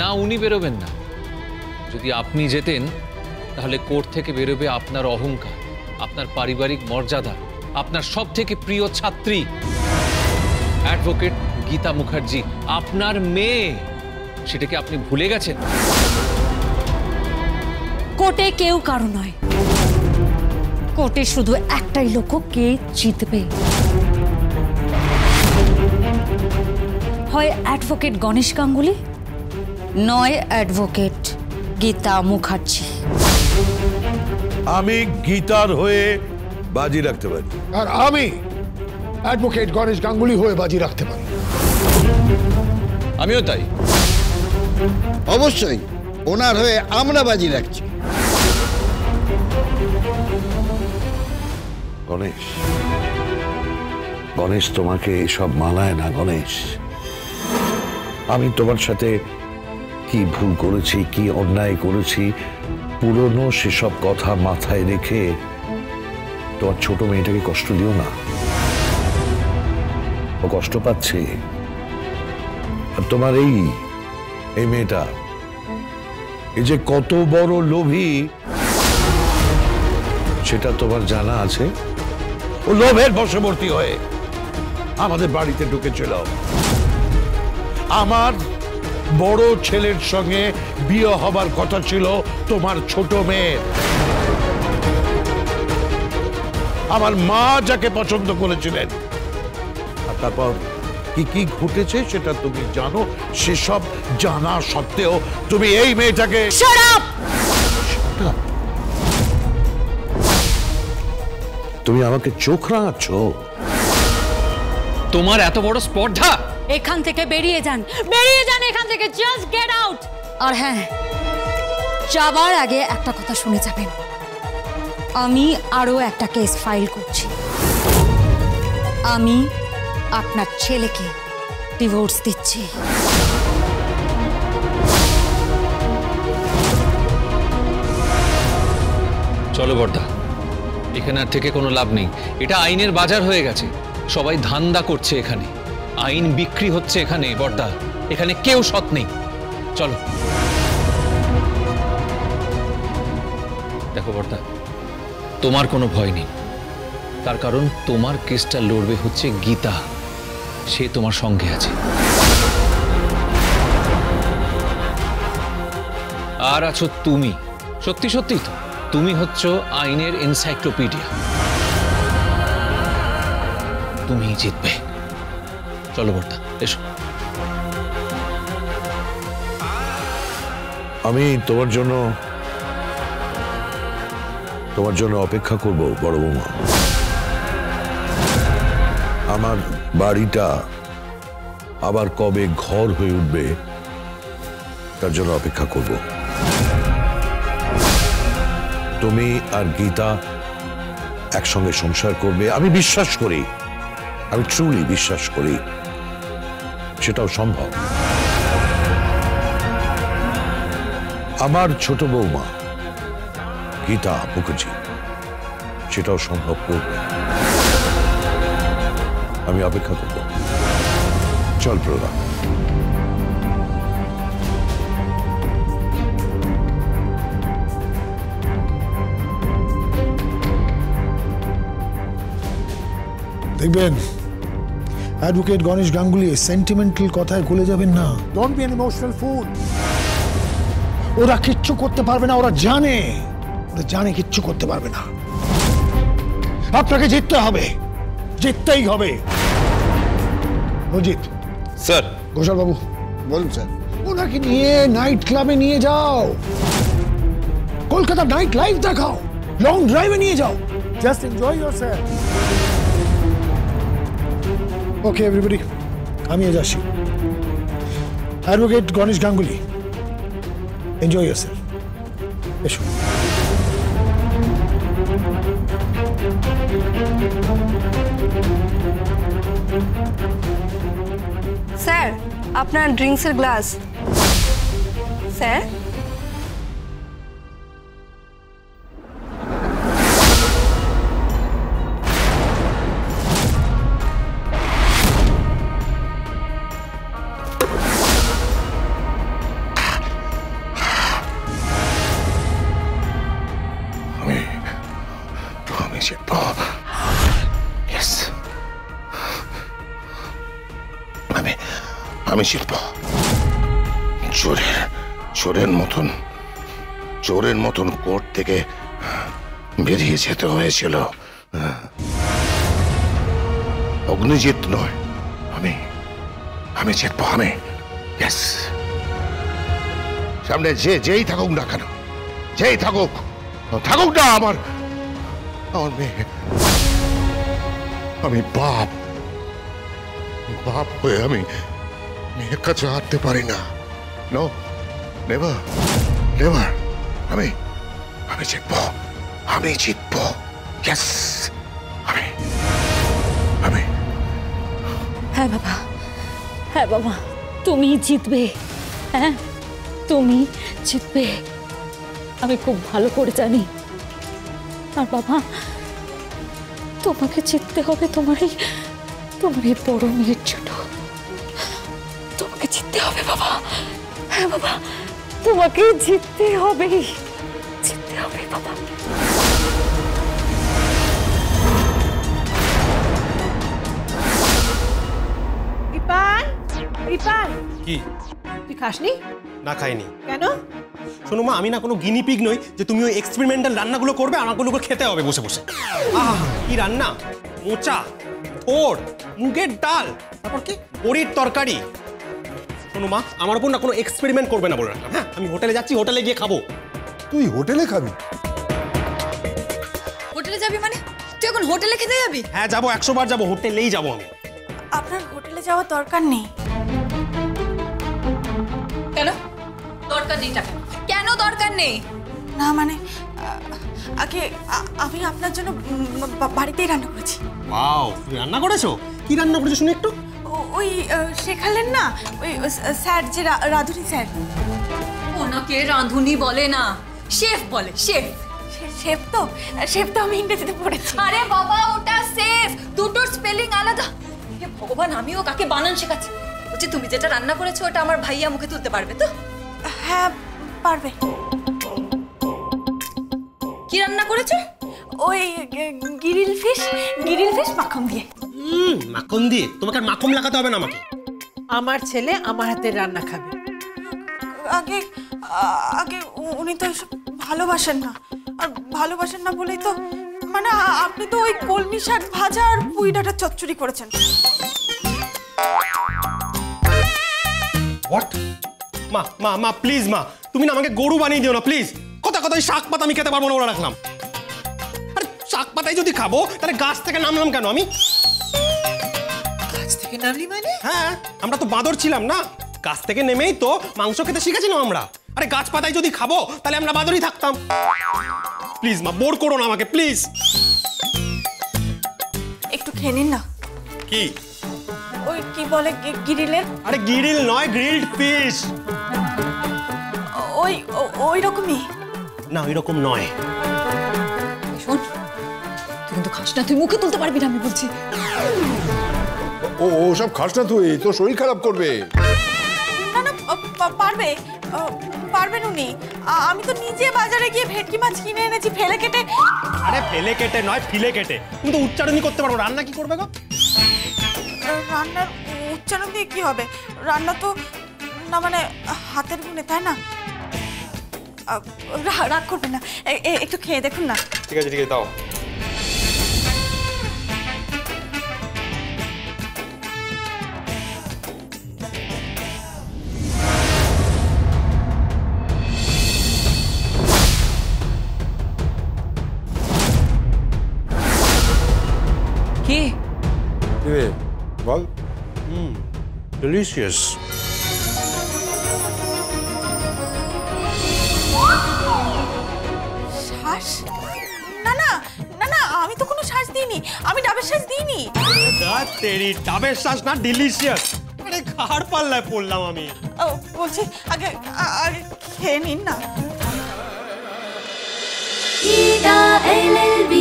না, উনি বেরোবেন না। যদি আপনি যেতেন তাহলে কোর্ট থেকে বেরোবে আপনার অহংকার, আপনার পারিবারিক মর্যাদা, আপনার সব থেকে প্রিয় ছাত্রী অ্যাডভোকেট গীতা মুখার্জি, আপনার মেয়ে। সেটাকে আপনি ভুলে গেছেন? কোর্টে কেউ কারো নয়, কোর্টে শুধু একটাই লক্ষ্য, কে জিতবে। হয় অ্যাডভোকেট গণেশ গাঙ্গুলি, নয় অ্যাডভোকেট গীতা মুখার্জি। আমি গীতার হয়ে বাজি রাখতে পারি, আর আমি অ্যাডভোকেট গণেশ গাঙ্গুলি হয়ে বাজি রাখতে পারি। আমিও তাই। অবশ্যই ওনার হয়ে আমরা বাজি রাখছি। গণেশ, গণেশ তোমাকে এসব মানায় না। গণেশ, আমি তোমার সাথে কি ভুল করেছি, কি অন্যায় করেছি, পুরনো সেসব কথা মাথায় রেখে তোমার ছোট মেয়েটাকে কষ্ট দিও না। ও কষ্ট পাচ্ছে। আর তোমার এই মেয়েটা, এই যে কত বড় লোভী সেটা তোমার জানা আছে। ও লোভের বশবর্তী হয়ে আমাদের বাড়িতে ঢুকেছিল। আমার বড় ছেলের সঙ্গে বিয়ে হবার কথা ছিল তোমার ছোট মেয়ের। আমার মা যাকে পছন্দ করেছিলেন, আর তারপর কি কি ঘটেছে সেটা তুমি জানো। সেসব জানা সত্ত্বেও তুমি এই মেয়েটাকে Shut up! তুমি আমাকে চোখ রাঙাচ্ছ। তোমার এত বড় স্পর্ধা! এখান থেকে বেরিয়ে যান এখান থেকে, জাস্ট গেট আউট। আর হ্যাঁ, যাবার আগে একটা কথা শুনে যাবেন, আমি আরো একটা কেস ফাইল করছি। আমি আপনার ছেলেকে ডিভোর্স দিচ্ছি। চলো বর্দা, এখানে আর থেকে কোনো লাভ নেই। এটা আইনের বাজার হয়ে গেছে, সবাই ধান্দা করছে এখানে, আইন বিক্রি হচ্ছে এখানে। বর্দা, এখানে কেউ সৎ নেই। চলো। দেখো বর্দা, তোমার কোনো ভয় নেই, তার কারণ তোমার কেসটা লড়বে হচ্ছে গীতা, সে তোমার সঙ্গে আছে। আর আছো তুমি, সত্যি সত্যি তো তুমি হচ্ছ আইনের এনসাইক্লোপিডিয়া, তুমি জিতবে। চলো বর্দা, এসো। আমি তোমার জন্য অপেক্ষা করব বড় বৌমা। আমার বাড়িটা আবার কবে ঘর হয়ে উঠবে তার জন্য অপেক্ষা করব। তুমি আর গীতা একসঙ্গে সংসার করবে, আমি বিশ্বাস করি, আমি ট্রুলি বিশ্বাস করি সেটাও সম্ভব। আমার ছোট বৌমা গীতা মুখার্জি সেটাও সম্ভব করবে। আমি অপেক্ষা করব। চল প্রদা। দেখবেন অ্যাডভোকেট গণেশ গাঙ্গুলি সেন্টিমেন্টাল কথায় গলে যাবেন না। Don't be an emotional fool. ওরা কিচ্ছু করতে পারবে না, ওরা জানে কিচ্ছু করতে পারবে না। আপনাকে জিততে হবে, জিততেই হবে। অজিত স্যার। ঘোষাল বাবু বলুন স্যার। ওনাকে নিয়ে নাইট ক্লাবে নিয়ে যাও, কলকাতা নাইট লাইফ দেখাও, লং ড্রাইভে নিয়ে যাও, জাস্ট এনজয় ইয়োরসেলফ। ওকে এভরিবডি, আমি আজ আসি। Advocate Ganesh Ganguly, enjoy yourself. এসো। স্যার, আপনার ড্রিঙ্কসের গ্লাস। স্যার, আমি জিতব। চোরের মতন কোর্ট থেকে বেরিয়ে যেতে হয়েছিল। অগ্নিজিৎ নয়, আমি জিতব। আমি সামনে যেই থাকুক না কেন, যেই থাকুক না আমার মেয়ে, আমি বাপ হয়ে আমি মেয়ের কাছে হারতে পারি না। No, never. আমি জিতবো। ইয়েস, আমি হ্যাঁ বাবা, তুমি জিতবে। হ্যাঁ, তুমি জিতবে, আমি খুব ভালো করে জানি। আর বাবা, তোমাকে জিততে হবে তোমার এই বড় মেয়ের জন্য। তোমাকে জিততে হবে বাবা। হ্যাঁ বাবা, তোমাকে জিততে হবে বাবা। রিপান, কি তুই খাসনি? না, খাইনি। কেন? শোনো মা, আমি না কোনো গিনিপিগ নই যে তুমি ওই এক্সপেরিমেন্টাল রান্নাগুলো করবে, আমাগুলো খেতে হবে বসে বসে। আহা, কি রান্না! মোচা, থোড়, মুগের ডাল, তারপর কি বড়ির তরকারি। শোনো মা, আমার উপর না কোনো এক্সপেরিমেন্ট করবে না বলে রাখলাম। হ্যাঁ, আমি হোটেলে যাচ্ছি, হোটেলে গিয়ে খাবো। তুই হোটেলে খাবি? হোটেলে যাবি মানে? তুই এখন হোটেলে খেতে যাবি? হ্যাঁ যাবো, 100 বার যাবো, হোটেলেই যাবো আমি। আপনার হোটেলে যাওয়ার দরকার নেই। কেন দরকার নেই? কেন দরকার নেই? না মানে আগে আমি আপনার জন্য বাড়িতেই রান্না করেছি। ওয়াও, তুমি রান্না করেছো? কি রান্না করেছো শুনি একটু? ওই শেখালেন না, ওই স্যার যে রাঁধুনি স্যার। ওনাকে রাঁধুনি বলে না, শেফ বলে। শেফ তো আমি ইংরেজিতে পড়েছি। আরে বাবা, ওটা শেফ, দুটোর স্পেলিং আলাদা। হে ভগবান, আমিও কাকে বানান শেখাচ্ছি। বলছি, তুমি যেটা রান্না করেছো ওটা আমার ভাইয়া মুখে তুলতে পারবে তো? হ্যাঁ পারবে। কি রান্না করেছো? ওই গিরিল ফিশ মাখন দিয়ে। মাখন দিয়ে? তোমাকে আর মাখন লাগাতে হবে না আমাকে। আমার ছেলে আমার হাতের রান্না খাবে। আগে উনি তো এসব ভালোবাসেন না, আর ভালোবাসেন না বলেই তো মানে আপনি তো ওই কলমি শাক ভাজা আর পুঁই ডাঁটা চচ্চড়ি করেছেন। হোয়াট? মা প্লিজ মা, তুমি না আমাকে গরু বানিয়ে দিও না প্লিজ। কথায় শাক পাতা আমি খেতে পারবো না বলে রাখলাম। আরে শাক পাতাই যদি খাবো তাহলে গাছ থেকে নামলাম কেন আমি? গাছ থেকে নামলি মানে? হ্যাঁ, আমরা তো বাঁদর ছিলাম না, গাছ থেকে নেমেই তো মাংস খেতে শিখেছিলাম আমরা। আরে গাছ পাতায় যদি খাবো তাহলে আমরা বাঁদরই থাকতাম। প্লিজ মা, বোর করো না আমাকে প্লিজ। একটু খেয়ে নিন না। কি? ওই কি বলে গিরিলের? আরে গিরিল নয়, গ্রিলড ফিশ। ওই রকমই না, ওই রকম নয়। শোন, তুই কিন্তু খাস না, তুই মুখে তুলতে পারবি না আমি বলছি। ও সব খাস না তুই, তোর শরীর খারাপ করবে। না পারবেন উনি। আমি তো নিজে বাজারে গিয়ে ভেটকি মাছ কিনে এনেছি ফেলে কেটে। আরে ফেলে কেটে নয়, ফিলে কেটে। তুমি তো উচ্চারণই করতে পারো। রান্না কি করবে গো? রান্নার উচ্চারণ দিয়ে কি হবে? রান্না তো না মানে হাতের গুণে, তাই না? রাগ করবেন না, একটু খেয়ে দেখুন না। ঠিক আছে দাও। কি রে বল। ডিলিশিয়াস। শ্বাস? না আমি তো কোনো শ্বাস দিইনি, আমি ডাবের শ্বাস দিইনি। তেরি ডাবের শ্বাস না, ডিলিশিয়াস। আরে ঘাড় পাল্লায় পড়লাম আমি। বলছি আগে খেয়ে নিন না। গীতা LLB